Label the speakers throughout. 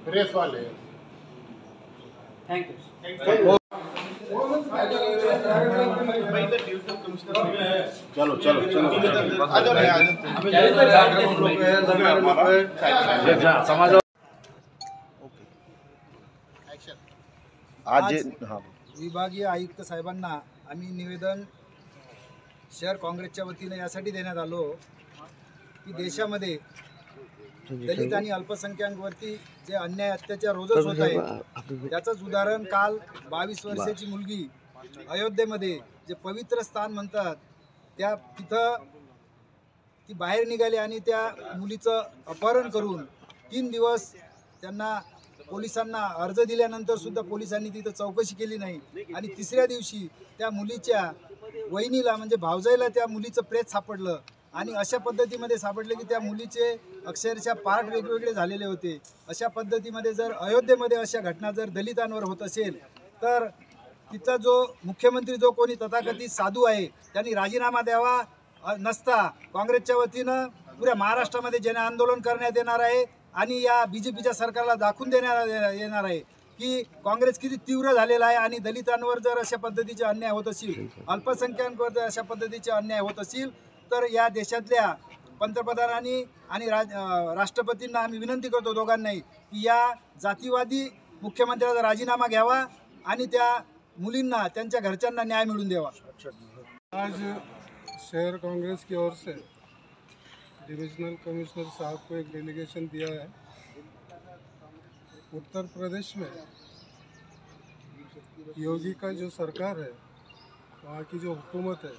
Speaker 1: Press वाले।
Speaker 2: Thank you.
Speaker 1: चलो चलो चलो
Speaker 3: समाज
Speaker 1: आज हाँ
Speaker 4: विभागीय आयुक्त साहेबांना आम्ही निवेदन शहर काँग्रेसच्या वतीने यासाठी देण्यात आलो की देशामध्ये दलित आणि अल्पसंख्याकांवरती जे अन्याय अत्याचार रोजच होत आहे त्याचंच उदाहरण काल 22 वर्षाची मुलगी अयोध्येमध्ये जे पवित्र स्थान म्हणतात त्या तिथं ती बाहेर निघाली आणि त्या मुलीचं अपहरण करून 3 दिवस त्यांना पोलिसांना अर्ज दिल्यानंतर सुद्धा पोलिसांनी तिथं चौकशी केली नाही आणि तिसऱ्या दिवशी त्या मुलीच्या वहिनीला म्हणजे भावजाईला त्या मुलीचं प्रेत सापडलं आणि अशा पद्धतीमध्ये सापडले की त्या मुलीचे अक्षरशः पार्ट वेगवेगळे झालेले होते। अशा पद्धतीमध्ये जर अयोध्येमध्ये अशा घटना जर दलितांवर होत असेल तर तिथला जो मुख्यमंत्री जो कोणी तथाकथित साधू आहे त्यांनी राजीनामा द्यावा, नसता काँग्रेसच्या वतीनं पुऱ्या महाराष्ट्रामध्ये जन आंदोलन करण्यात येणार आहे आणि या बीजेपीच्या सरकारला दाखवून देण्यात येणार आहे की काँग्रेस किती तीव्र झालेला आहे आणि दलितांवर जर अशा पद्धतीचे अन्याय होत असेल, अल्पसंख्याकांवर जर अशा पद्धतीचे अन्याय होत असेल तर या देशातल्या पंतप्रधानांनी आणि राष्ट्रपतींना आम्ही विनंती करतो दोघांनाही की या जातीवादी मुख्यमंत्र्याचा राजीनामा घ्यावा आणि त्या मुलींना त्यांच्या घरच्यांना न्याय मिळवून द्यावा।
Speaker 5: आज शहर कांग्रेस की ओर से डिविजनल कमिश्नर साहब को एक डेलीगेशन दिया है। उत्तर प्रदेश में योगी का जो सरकार है, वहाँ की जो हुकूमत है,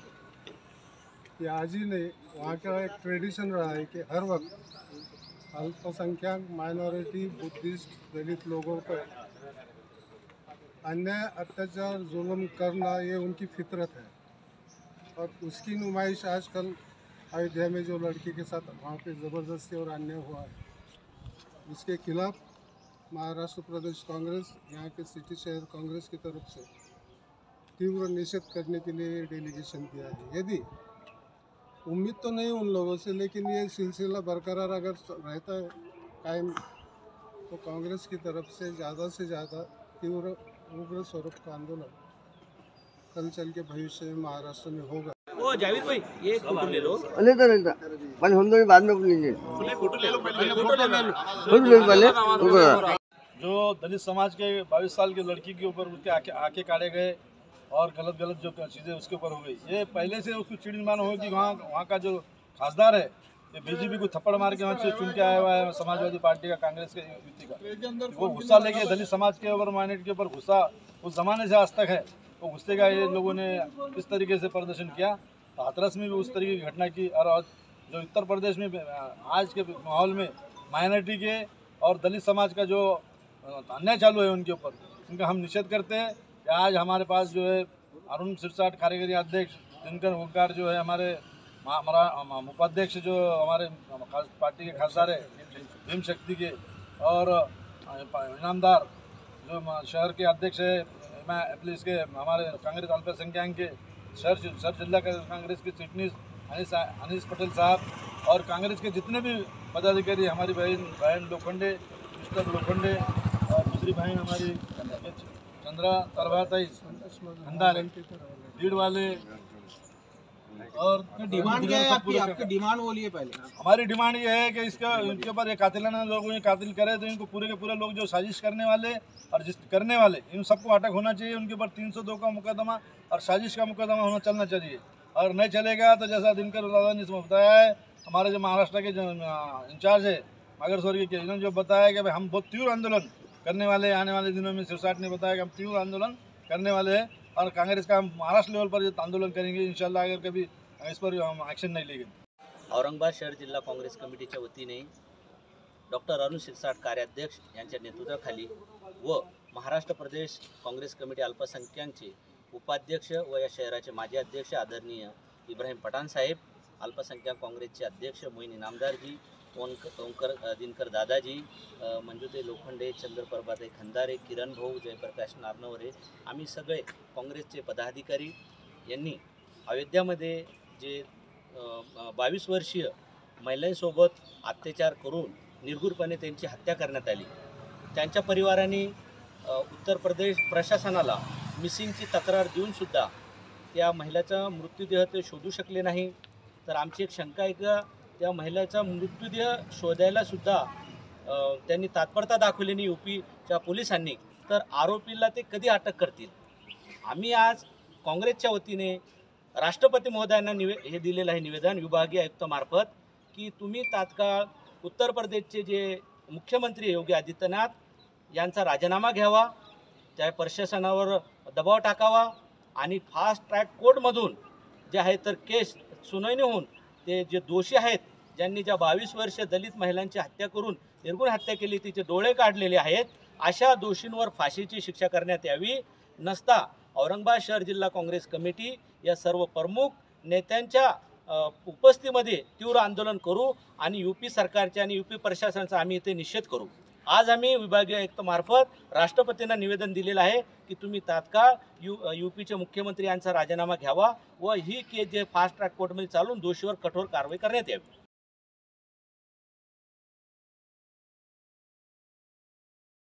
Speaker 5: ये आज ही नहीं, वहाँ का एक ट्रेडिशन रहा है कि हर वक्त अल्पसंख्यक, माइनॉरिटी, बुद्धिस्ट, दलित लोगों पर अन्याय, अत्याचार, जुल्म करना ये उनकी फितरत है और उसकी नुमाइश आजकल अयोध्या में जो लड़की के साथ वहाँ पे ज़बरदस्ती और अन्याय हुआ है, उसके खिलाफ महाराष्ट्र प्रदेश कांग्रेस यहाँ के सिटी शहर कांग्रेस की तरफ से तीव्र निषेध करने के लिए डेलीगेशन दिया है। यदि उम्मीद तो नहीं उन लोगों से, लेकिन ये सिलसिला बरकरार अगर रहता है कायम तो कांग्रेस की तरफ से ज़्यादा तीव्र उग्र स्वरूप का आंदोलन कल चल के भविष्य में महाराष्ट्र में होगा।
Speaker 2: ओ जावेद भाई ये फोटो ले लो।
Speaker 3: लेता पर हम तो बाद में लेंगे।
Speaker 2: फोटो ले लो
Speaker 3: पहले।
Speaker 6: जो दलित समाज के 22 साल की लड़की के ऊपर उसके आके काटे गए और गलत जो चीज़ें उसके ऊपर हो गई, ये पहले से उसको चिड़मान हो कि वहाँ का जो खासदार है ये बीजेपी को थप्पड़ मार के वहाँ से चुन के आया हुआ है समाजवादी पार्टी का, कांग्रेस के युति का, वो गुस्सा लेके दलित समाज के ऊपर, माइनॉरिटी के ऊपर गुस्सा उस जमाने से आज तक है। तो गुस्से का ये लोगों ने इस तरीके से प्रदर्शन किया। हाथरस में भी उस तरीके की घटना की और जो उत्तर प्रदेश में आज के माहौल में माइनॉरिटी के और दलित समाज का जो अन्याय चालू है उनके ऊपर, उनका हम निषेध करते हैं। आज हमारे पास जो है अरुण सिरसाट कार्यकारी अध्यक्ष, दिनकर ओंकार जो है हमारे उपाध्यक्ष जो हमारे पार्टी के खासदार है भीम शक्ति के, और इनामदार जो शहर के अध्यक्ष है पुलिस के हमारे कांग्रेस अल्पसंख्यक के शहर जिला कांग्रेस के चिटनीस अनीस पटेल साहब, और कांग्रेस के जितने भी पदाधिकारी, हमारी बहन लोखंडे, मिस्टर लोखंडे, और दूसरी बहन हमारी चंद्रा तरवाताई खंडार भीड़ वाले। और
Speaker 2: डिमांड क्या है आपकी डिमांड बोलिए पहले।
Speaker 6: हमारी डिमांड ये है कि इनके ऊपर ये कातिलाना लोगों ने कातिल करे तो इनको पूरे के पूरे लोग जो साजिश करने वाले और जिस करने वाले इन सबको अटक होना चाहिए। उनके ऊपर 302 का मुकदमा और साजिश का मुकदमा होना चलना चाहिए, और नहीं चलेगा तो जैसा दिनकर दादा ने बताया है, हमारे जो महाराष्ट्र के जो इंचार्ज है मागर स्वर्गीय के, इन्होंने जो बताया कि भाई हम बहुत तीव्र आंदोलन करने वाले हैं आने वाले दिनों में। सिरसाट ने बताया कि हम तीव्र आंदोलन करने वाले हैं और कांग्रेस का हम महाराष्ट्र लेवल पर आंदोलन करेंगे इंशाल्लाह, अगर कभी इस पर हम ॲक्शन नाही लेंगे।
Speaker 7: औरंगाबाद शहर जिल्हा काँग्रेस कमिटीच्या वतीने डॉक्टर अरुण सिरसाट कार्याध्यक्ष यांच्या नेतृत्वाखाली व महाराष्ट्र प्रदेश काँग्रेस कमिटी अल्पसंख्याकांचे उपाध्यक्ष व या शहराचे माजी अध्यक्ष आदरणीय इब्राहिम पठाण साहेब, अल्पसंख्याक काँग्रेसचे अध्यक्ष मोईन इनामदारजी, दिनकर दादाजी, मंजुते लोखंडे, चंद्र परबाते खंदारे, किरण भाऊ, जयप्रकाश नारनवरे, आम्ही सगळे काँग्रेसचे पदाधिकारी यांनी अयोध्यामध्ये जे 22 वर्षीय महिलांसोबत अत्याचार करून निर्घृणपणे त्यांची हत्या करण्यात आली, त्यांच्या परिवाराने उत्तर प्रदेश प्रशासनाला मिसिंगची तक्रार देऊनसुद्धा त्या महिलेचा मृत्यूदेह ते शोधू शकले नाही. तर आमची एक शंका आहे की त्या महिलेचा मृत्यूदेह शोधायलासुद्धा त्यांनी तात्परता दाखवली नाही UPच्या पोलिसांनी. तर आरोपीला ते कधी अटक करतील? आम्ही आज काँग्रेसच्या वतीने राष्ट्रपती महोदयांना हे दिलेलं आहे निवेदन विभागीय आयुक्तामार्फत की तुम्ही तात्काळ उत्तर प्रदेशचे जे मुख्यमंत्री योगी आदित्यनाथ यांचा राजीनामा घ्यावा, त्या प्रशासनावर दबाव टाकावा आणि फास्ट ट्रॅक कोर्टमधून जे आहे तर केस सुनावणी होऊन ते जे दोषी आहेत ज्यांनी ज्या 22 वर्ष दलित महिलांची हत्या करून निर्गुण हत्या केली, तिचे डोळे काढलेले आहेत, अशा दोषींवर फाशीची शिक्षा करण्यात यावी. नसता औरंगाबाद शहर जिल्हा काँग्रेस कमिटी या सर्व प्रमुख नेत्यांच्या उपस्थितीमध्ये तीव्र आंदोलन करू आणि UP सरकारच्या आणि UP प्रशासनाचा आम्ही इथे निषेध करू. आज आम्ही विभागीय आयुक्तामार्फत राष्ट्रपतींना निवेदन दिलेलं आहे की तुम्ही तात्काळ UPचे मुख्यमंत्री यांचा राजीनामा घ्यावा व ही केस जे फास्ट ट्रॅक कोर्टमध्ये चालून दोषीवर कठोर कारवाई करण्यात यावी.